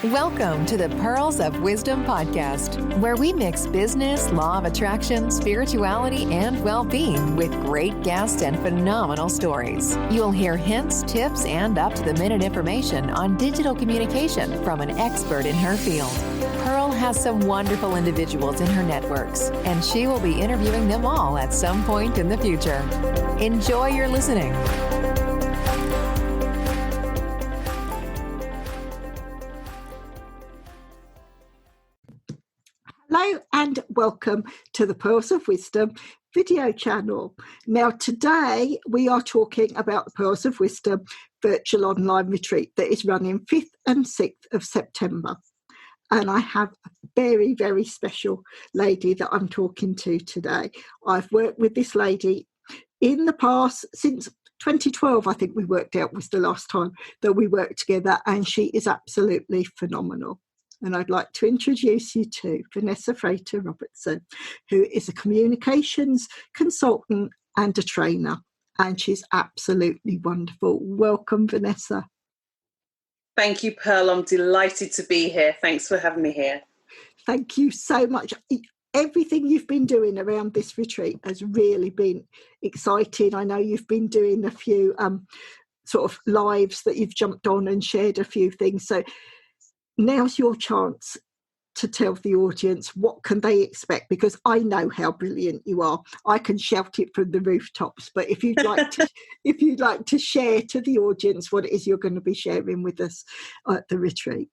Welcome to the Pearls of Wisdom podcast, where we mix business, law of attraction, spirituality, and well-being with great guests and phenomenal stories. You'll hear hints, tips, and up-to-the-minute information on digital communication from an expert in her field. Pearl has some wonderful individuals in her networks, and she will be interviewing them all at some point in the future. Enjoy your listening. Hello and welcome to the Pearls of Wisdom video channel. Now today we are talking about the Pearls of Wisdom virtual online retreat that is running 5th and 6th of September. And I have a very, very special lady that I'm talking to today. I've worked with this lady in the past since 2012, I think we worked out was the last time that we worked together, and she is absolutely phenomenal. And I'd like to introduce you to Vanessa Frater Robertson, who is a communications consultant and a trainer, and she's absolutely wonderful. Welcome, Vanessa. Thank you, Pearl. I'm delighted to be here. Thanks for having me here. Thank you so much. Everything you've been doing around this retreat has really been exciting. I know you've been doing a few sort of lives that you've jumped on and shared a few things. So now's your chance to tell the audience what can they expect, because I know how brilliant you are. I can shout it from the rooftops, but if you'd like to share to the audience what it is you're going to be sharing with us at the retreat.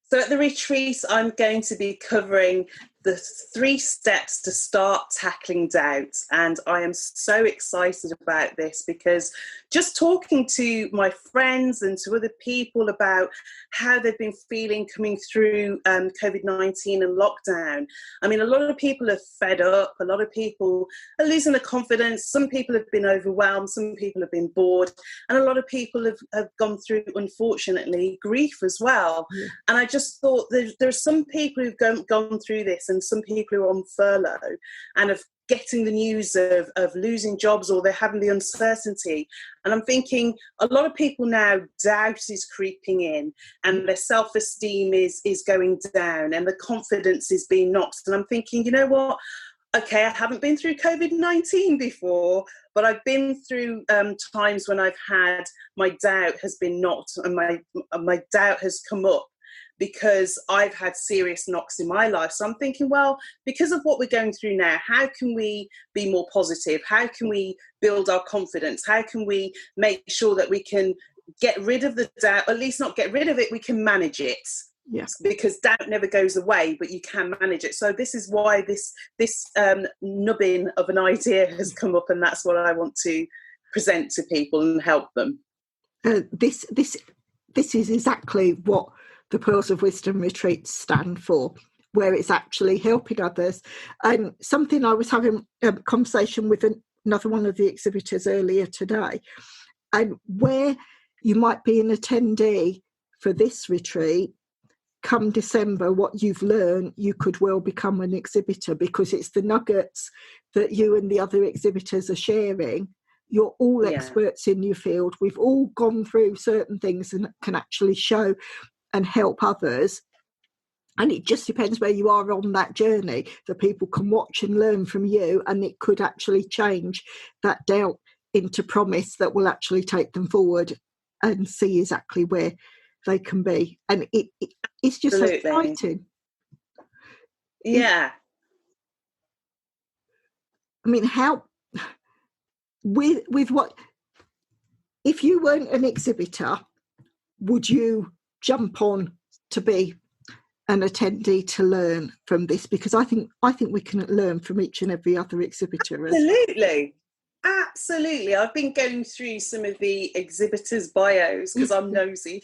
So at the retreat, I'm going to be covering the 3 steps to start tackling doubt. And I am so excited about this because just talking to my friends and to other people about how they've been feeling coming through COVID-19 and lockdown. I mean, a lot of people are fed up. A lot of people are losing their confidence. Some people have been overwhelmed. Some people have been bored. And a lot of people have gone through, unfortunately, grief as well. Yeah. And I just thought there's some people who've gone through this, and some people who are on furlough and of getting the news of losing jobs, or they're having the uncertainty. And I'm thinking a lot of people now, doubt is creeping in and their self-esteem is going down and the confidence is being knocked. And I'm thinking, you know what? Okay, I haven't been through COVID-19 before, but I've been through times when I've had my doubt has been knocked and my doubt has come up, because I've had serious knocks in my life. So I'm thinking, well, because of what we're going through now, how can we be more positive? How can we build our confidence? How can we make sure that we can get rid of the doubt, at least not get rid of it, we can manage it? Yes. Because doubt never goes away, but you can manage it. So this is why this nubbin of an idea has come up, and that's what I want to present to people and help them. This is exactly what the Pearls of Wisdom retreats stand for, where it's actually helping others. And something I was having a conversation with another one of the exhibitors earlier today, and where you might be an attendee for this retreat, come December, what you've learned, you could well become an exhibitor, because it's the nuggets that you and the other exhibitors are sharing. You're all experts in your field. We've all gone through certain things and can actually show and help others. And it just depends where you are on that journey, that people can watch and learn from you, and it could actually change that doubt into promise that will actually take them forward and see exactly where they can be. And it's just so exciting. Yeah. I mean, how with what, if you weren't an exhibitor, would you jump on to be an attendee to learn from this? Because I think we can learn from each and every other exhibitor. Absolutely. I've been going through some of the exhibitors' bios because I'm nosy.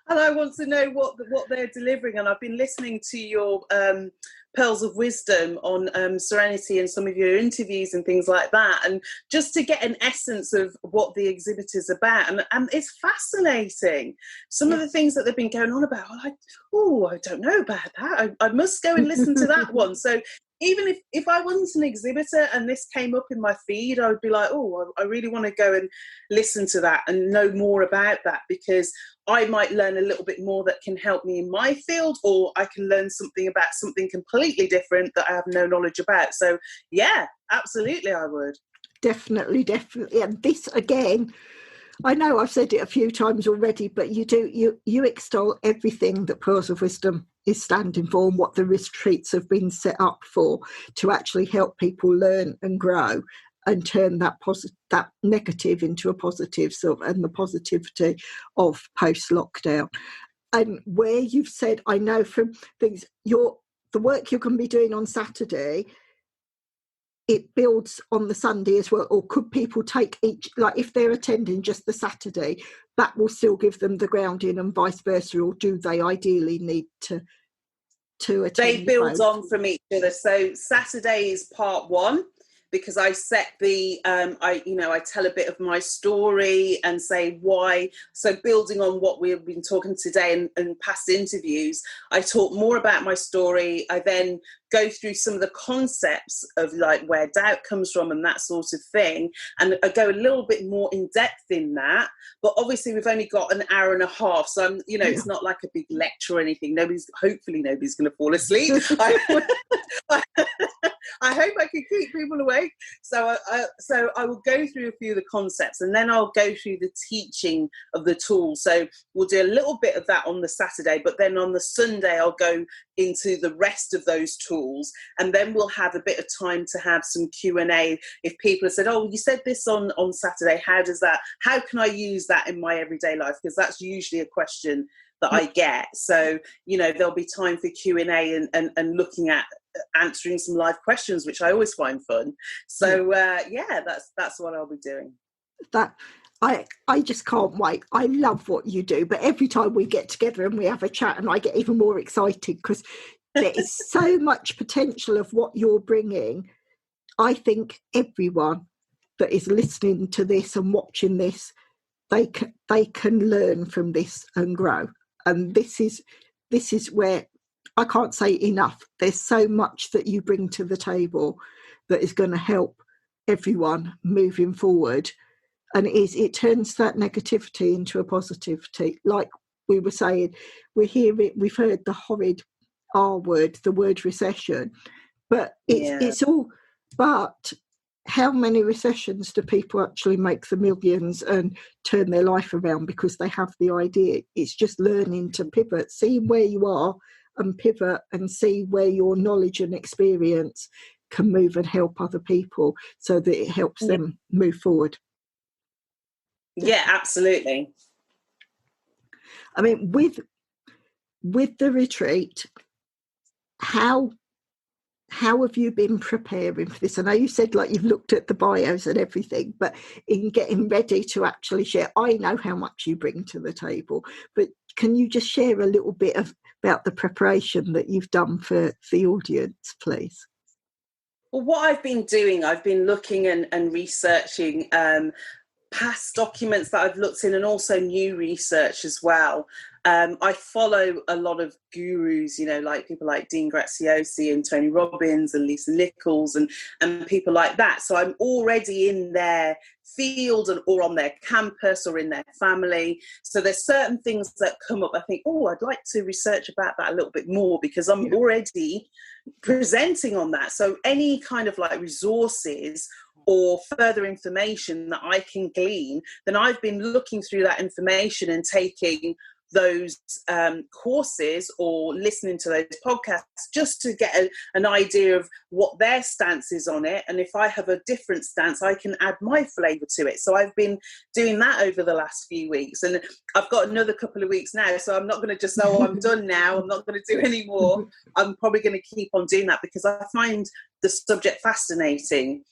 And I want to know what they're delivering. And I've been listening to your Pearls of Wisdom on Serenity and some of your interviews and things like that. And just to get an essence of what the exhibitor's about. And it's fascinating. Some of the things that they've been going on about, I don't know about that. I must go and listen to that one. So even if I wasn't an exhibitor and this came up in my feed, I would be like, oh, I really want to go and listen to that and know more about that, because I might learn a little bit more that can help me in my field, or I can learn something about something completely different that I have no knowledge about. So yeah, absolutely I would. Definitely. And this, again, I know I've said it a few times already, but you extol everything that Pearls of Wisdom is standing for and what the retreats have been set up for, to actually help people learn and grow and turn that negative into a positive, and the positivity of post-lockdown. And where you've said, I know from things, the work you're going to be doing on Saturday, it builds on the Sunday as well, or could people take each, like if they're attending just the Saturday, that will still give them the grounding and vice versa, or do they ideally need to attend? They build both? on from each other. So Saturday is part one, because I set the, I tell a bit of my story and say why. So building on what we've been talking today and past interviews, I talk more about my story. I then go through some of the concepts of like where doubt comes from and that sort of thing. And I go a little bit more in depth in that. But obviously we've only got an hour and a half. So it's not like a big lecture or anything. Hopefully nobody's going to fall asleep. I hope I can keep people awake. So I will go through a few of the concepts, and then I'll go through the teaching of the tools. So we'll do a little bit of that on the Saturday, but then on the Sunday, I'll go into the rest of those tools. And then we'll have a bit of time to have some Q&A. If people have said, oh, you said this on Saturday, how can I use that in my everyday life? Because that's usually a question that I get. So, there'll be time for Q&A and looking at answering some live questions, which I always find fun. So that's what I'll be doing. That I just can't wait. I love what you do, but every time we get together and we have a chat, and I get even more excited because there is so much potential of what you're bringing. I think everyone that is listening to this and watching this, they can learn from this and grow. And this is where I can't say enough. There's so much that you bring to the table that is going to help everyone moving forward. And it turns that negativity into a positivity. Like we were saying, we've heard the horrid R word, the word recession, but it's all, but how many recessions do people actually make the millions and turn their life around because they have the idea? It's just learning to pivot, seeing where you are and pivot, and see where your knowledge and experience can move and help other people so that it helps them move forward. Yeah, absolutely. I mean, with the retreat, how have you been preparing for this? I know you said like you've looked at the bios and everything, but in getting ready to actually share, I know how much you bring to the table, but can you just share a little bit about the preparation that you've done for the audience, please? Well, what I've been doing, I've been looking and researching past documents that I've looked in, and also new research as well. I follow a lot of gurus, like people like Dean Graziosi and Tony Robbins and Lisa Nichols and people like that. So I'm already in their field or on their campus or in their family. So there's certain things that come up. I think, I'd like to research about that a little bit more, because I'm already presenting on that. So any kind of like resources or further information that I can glean, then I've been looking through that information and taking those courses or listening to those podcasts just to get an idea of what their stance is on it. And if I have a different stance, I can add my flavour to it. So I've been doing that over the last few weeks, and I've got another couple of weeks now. So I'm not going to just say, I'm done now, I'm not going to do any more. I'm probably going to keep on doing that, because I find the subject fascinating.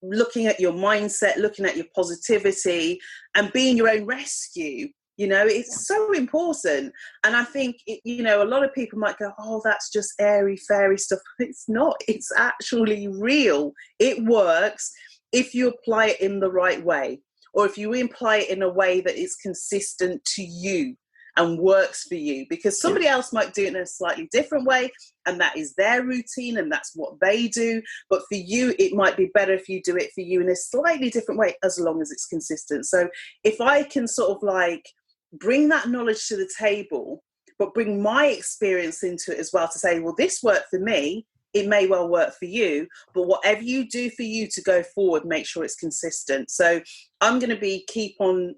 Looking at your mindset, looking at your positivity, and being your own rescue. It's so important. And I think, a lot of people might go, that's just airy fairy stuff. It's not. It's actually real. It works if you apply it in the right way, or if you apply it in a way that is consistent to you and works for you, because somebody else might do it in a slightly different way, and that is their routine and that's what they do. But for you, it might be better if you do it for you in a slightly different way, as long as it's consistent. So if I can sort of like bring that knowledge to the table, but bring my experience into it as well, to say, well, this worked for me, it may well work for you, but whatever you do for you to go forward, make sure it's consistent. So I'm going to keep on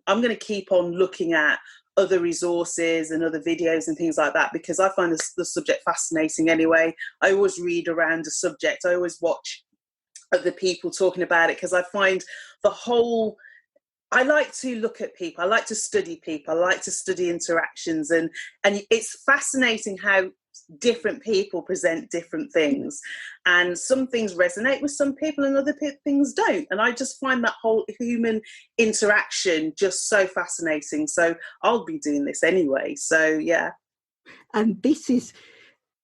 looking at other resources and other videos and things like that, because I find the subject fascinating anyway. I always read around a subject. I always watch other people talking about it, because I find I like to look at people. I like to study people. I like to study interactions, and it's fascinating how different people present different things, and some things resonate with some people and other things don't. And I just find that whole human interaction just so fascinating. So I'll be doing this anyway. So yeah. And this is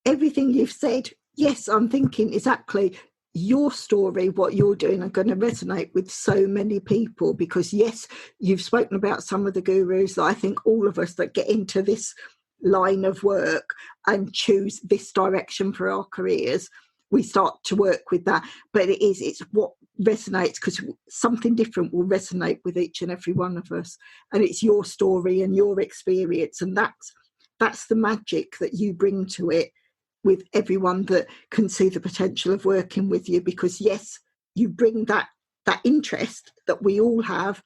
everything you've said. Yes, I'm thinking exactly your story, what you're doing, are going to resonate with so many people, because yes, you've spoken about some of the gurus that I think all of us that get into this line of work and choose this direction for our careers, we start to work with that. But it's what resonates, because something different will resonate with each and every one of us, and it's your story and your experience, and that's the magic that you bring to it with everyone that can see the potential of working with you. Because yes, you bring that interest that we all have,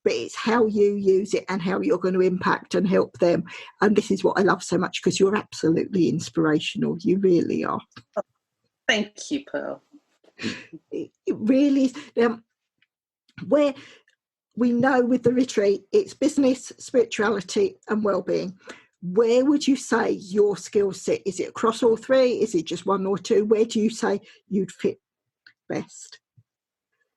but it's how you use it and how you're going to impact and help them. And this is what I love so much, because you're absolutely inspirational. You really are. Thank you, Pearl. It really is. Where we know with the retreat, it's business, spirituality and well-being. Where would you say your skill set? Is it across all three? Is it just one or two? Where do you say you'd fit best?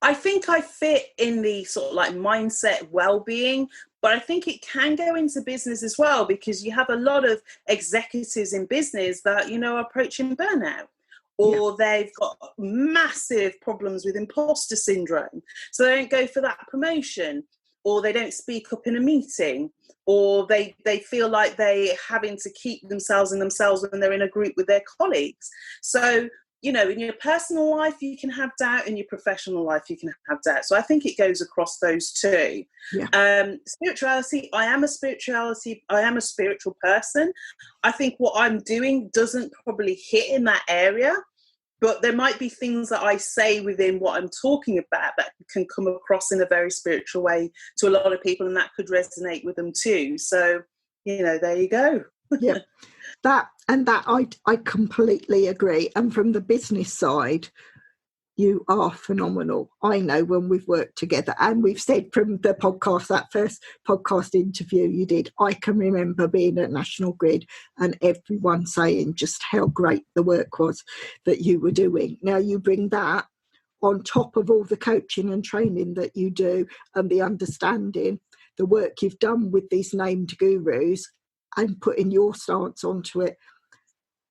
I think I fit in the sort of like mindset well-being, but I think it can go into business as well, because you have a lot of executives in business that, are approaching burnout, or they've got massive problems with imposter syndrome. So they don't go for that promotion, or they don't speak up in a meeting, or they feel like they're having to keep themselves in themselves when they're in a group with their colleagues. So, in your personal life, you can have doubt. In your professional life, you can have doubt. So I think it goes across those two. Yeah. Spirituality, I am a spiritual person. I think what I'm doing doesn't probably hit in that area, but there might be things that I say within what I'm talking about that can come across in a very spiritual way to a lot of people, and that could resonate with them too. So, there you go. Yeah, that I completely agree. And from the business side, you are phenomenal. I know when we've worked together, and we've said from the podcast, that first podcast interview you did, I can remember being at National Grid and everyone saying just how great the work was that you were doing. Now you bring that on top of all the coaching and training that you do, and the understanding, the work you've done with these named gurus and putting your stance onto it.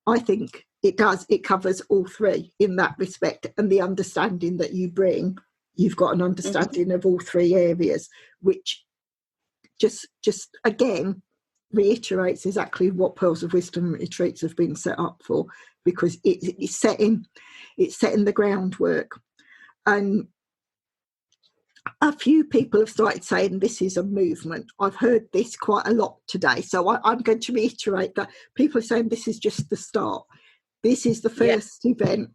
I think it covers all three in that respect, and the understanding that you bring, you've got an understanding of all three areas, which just again reiterates exactly what Pearls of Wisdom retreats have been set up for, because it's setting the groundwork. And a few people have started saying this is a movement. I've heard this quite a lot today. So I'm going to reiterate that people are saying this is just the start. This is the first event.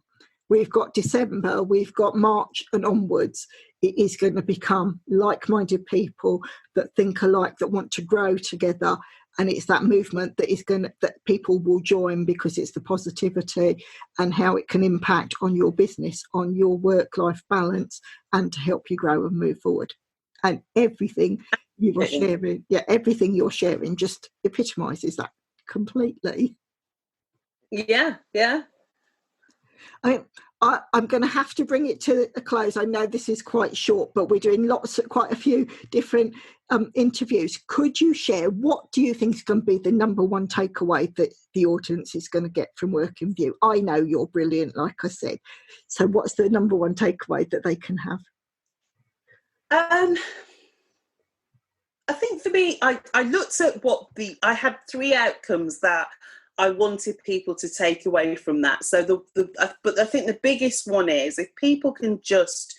We've got December, we've got March and onwards. It is going to become like-minded people that think alike, that want to grow together. And it's that movement that people will join, because it's the positivity and how it can impact on your business, on your work-life balance, and to help you grow and move forward. And everything you are sharing, everything you're sharing just epitomises that completely. Yeah. I'm going to have to bring it to a close. I know this is quite short, but we're doing quite a few different interviews. Could you share, what do you think is going to be the number one takeaway that the audience is going to get from Working With You? I know you're brilliant, like I said. So what's the number one takeaway that they can have? I think for me, I looked at I had 3 outcomes that I wanted people to take away from that. So but I think the biggest one is if people can just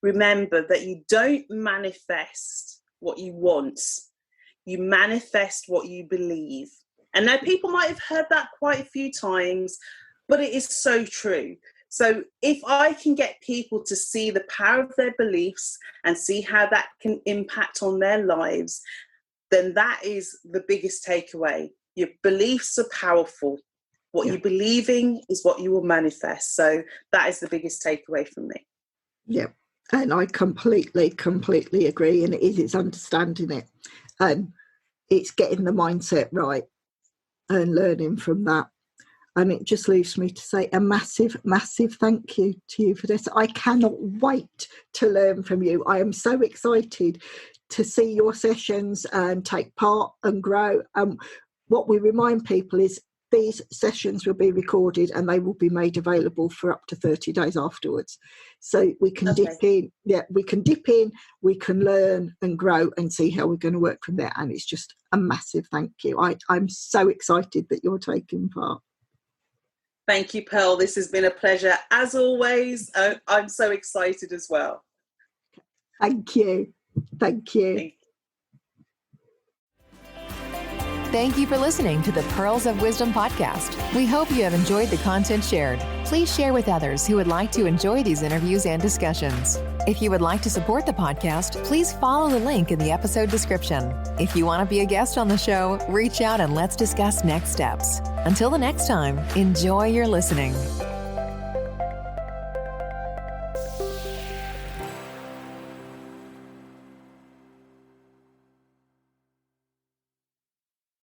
remember that you don't manifest what you want, you manifest what you believe. And now people might have heard that quite a few times, but it is so true. So if I can get people to see the power of their beliefs and see how that can impact on their lives, then that is the biggest takeaway. Your beliefs are powerful. What you're believing is what you will manifest. So that is the biggest takeaway from me. Yeah. And I completely agree. And it's understanding it. And it's getting the mindset right and learning from that. And it just leaves me to say a massive thank you to you for this. I cannot wait to learn from you. I am so excited to see your sessions and take part and grow. What we remind people is these sessions will be recorded and they will be made available for up to 30 days afterwards. So we can dip in. Yeah, we can dip in, we can learn and grow and see how we're going to work from there. And it's just a massive thank you. I'm so excited that you're taking part. Thank you, Pearl. This has been a pleasure. As always, I'm so excited as well. Thank you. Thank you. Thank you for listening to the Pearls of Wisdom podcast. We hope you have enjoyed the content shared. Please share with others who would like to enjoy these interviews and discussions. If you would like to support the podcast, please follow the link in the episode description. If you want to be a guest on the show, reach out and let's discuss next steps. Until the next time, enjoy your listening.